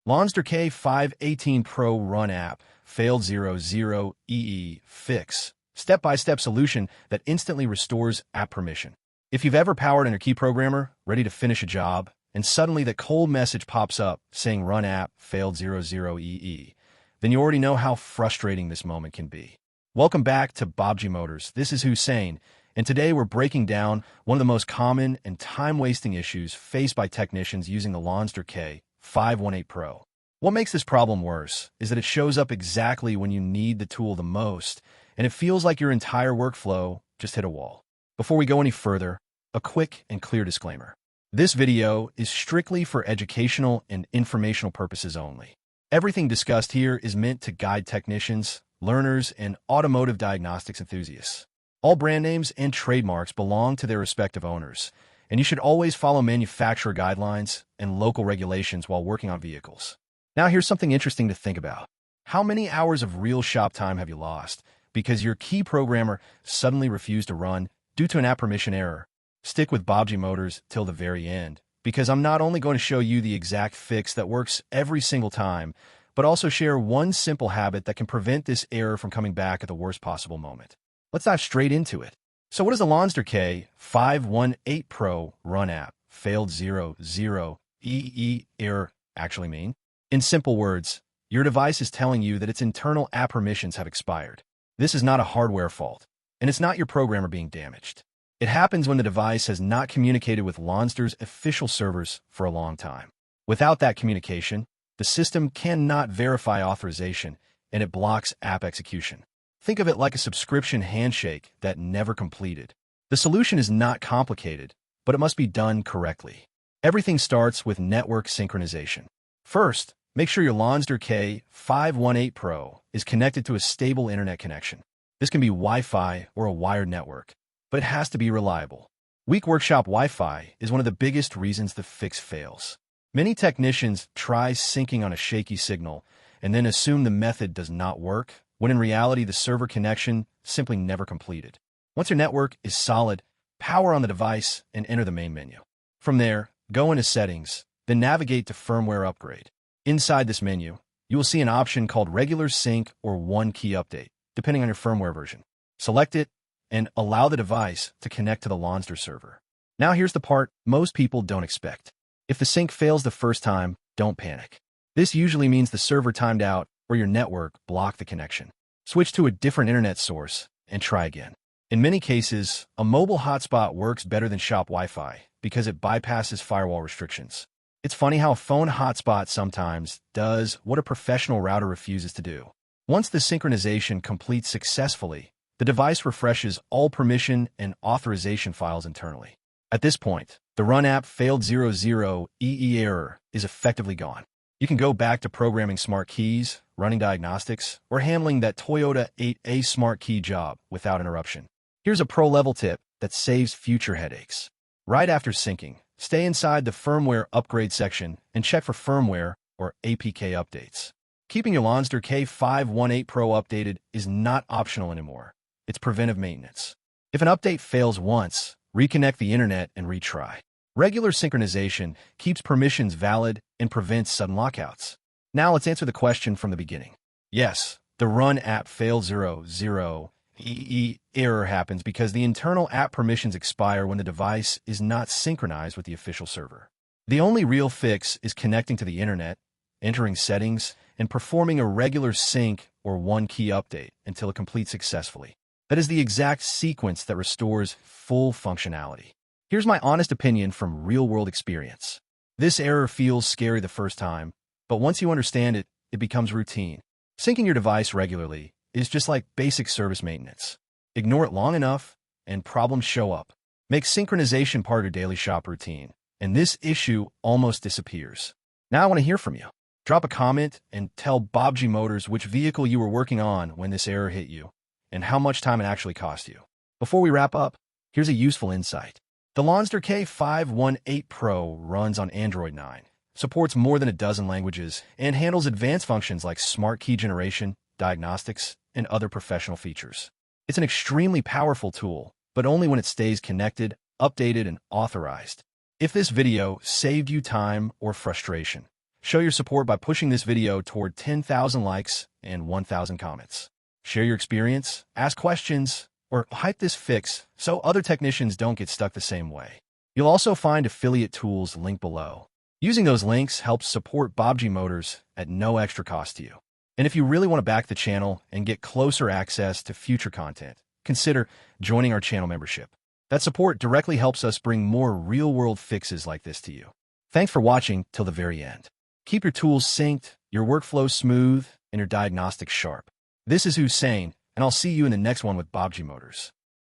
Lonsdor K518 Pro Run app failed 00EE fix. Step-by-step solution that instantly restores app permission. If you've ever powered on your key programmer, ready to finish a job, and suddenly that cold message pops up saying run app failed 00EE, then you already know how frustrating this moment can be. Welcome back to Baabji Motors. This is Hussein, and today we're breaking down one of the most common and time-wasting issues faced by technicians using the Lonsdor K518 Pro. What makes this problem worse is that it shows up exactly when you need the tool the most, and it feels like your entire workflow just hit a wall. Before we go any further, a quick and clear disclaimer. This video is strictly for educational and informational purposes only. Everything discussed here is meant to guide technicians, learners, and automotive diagnostics enthusiasts. All brand names and trademarks belong to their respective owners, and you should always follow manufacturer guidelines and local regulations while working on vehicles. Now here's something interesting to think about. How many hours of real shop time have you lost because your key programmer suddenly refused to run due to an app permission error? Stick with Baabji Motors till the very end, because I'm not only going to show you the exact fix that works every single time, but also share one simple habit that can prevent this error from coming back at the worst possible moment. Let's dive straight into it. So what does the Lonsdor K518 Pro Run app failed 00EE error actually mean? In simple words, your device is telling you that its internal app permissions have expired. This is not a hardware fault, and it's not your programmer being damaged. It happens when the device has not communicated with Lonsdor's official servers for a long time. Without that communication, the system cannot verify authorization, and it blocks app execution. Think of it like a subscription handshake that never completed. The solution is not complicated, but it must be done correctly. Everything starts with network synchronization. First, make sure your Lonsdor K518 Pro is connected to a stable internet connection. This can be Wi-Fi or a wired network, but it has to be reliable. Weak workshop Wi-Fi is one of the biggest reasons the fix fails. Many technicians try syncing on a shaky signal and then assume the method does not work, when in reality the server connection simply never completed. Once your network is solid, power on the device and enter the main menu. From there, go into Settings, then navigate to Firmware Upgrade. Inside this menu, you will see an option called Regular Sync or One Key Update, depending on your firmware version. Select it and allow the device to connect to the Lonsdor server. Now here's the part most people don't expect. If the sync fails the first time, don't panic. This usually means the server timed out or your network blocked the connection. Switch to a different internet source and try again. In many cases, a mobile hotspot works better than shop Wi-Fi because it bypasses firewall restrictions. It's funny how a phone hotspot sometimes does what a professional router refuses to do. Once the synchronization completes successfully, the device refreshes all permission and authorization files internally. At this point, the run app failed 00EE error is effectively gone. You can go back to programming smart keys, running Diagnostics, or handling that Toyota 8A smart key job without interruption. Here's a pro-level tip that saves future headaches. Right after syncing, stay inside the firmware upgrade section and check for firmware or APK updates. Keeping your Lonsdor K518 Pro updated is not optional anymore. It's preventive maintenance. If an update fails once, reconnect the internet and retry. Regular synchronization keeps permissions valid and prevents sudden lockouts. Now let's answer the question from the beginning. Yes, the run app failed 00EE error happens because the internal app permissions expire when the device is not synchronized with the official server. The only real fix is connecting to the internet, entering settings, and performing a regular sync or one key update until it completes successfully. That is the exact sequence that restores full functionality. Here's my honest opinion from real-world experience. This error feels scary the first time, but once you understand it, it becomes routine. Syncing your device regularly is just like basic service maintenance. Ignore it long enough, and problems show up. Make synchronization part of your daily shop routine, and this issue almost disappears. Now I want to hear from you. Drop a comment and tell Baabji Motors which vehicle you were working on when this error hit you, and how much time it actually cost you. Before we wrap up, here's a useful insight. The Lonsdor K518 Pro runs on Android 9, supports more than a dozen languages, and handles advanced functions like smart key generation, diagnostics, and other professional features. It's an extremely powerful tool, but only when it stays connected, updated, and authorized. If this video saved you time or frustration, Show your support by pushing this video toward 10,000 likes and 1,000 comments. Share your experience, ask questions, or hype this fix so other technicians don't get stuck the same way. You'll also find affiliate tools linked below. Using those links helps support Baabji Motors at no extra cost to you. And if you really want to back the channel and get closer access to future content, consider joining our channel membership. That support directly helps us bring more real-world fixes like this to you. Thanks for watching till the very end. Keep your tools synced, your workflow smooth, and your diagnostics sharp. This is Hussein, and I'll see you in the next one with Baabji Motors.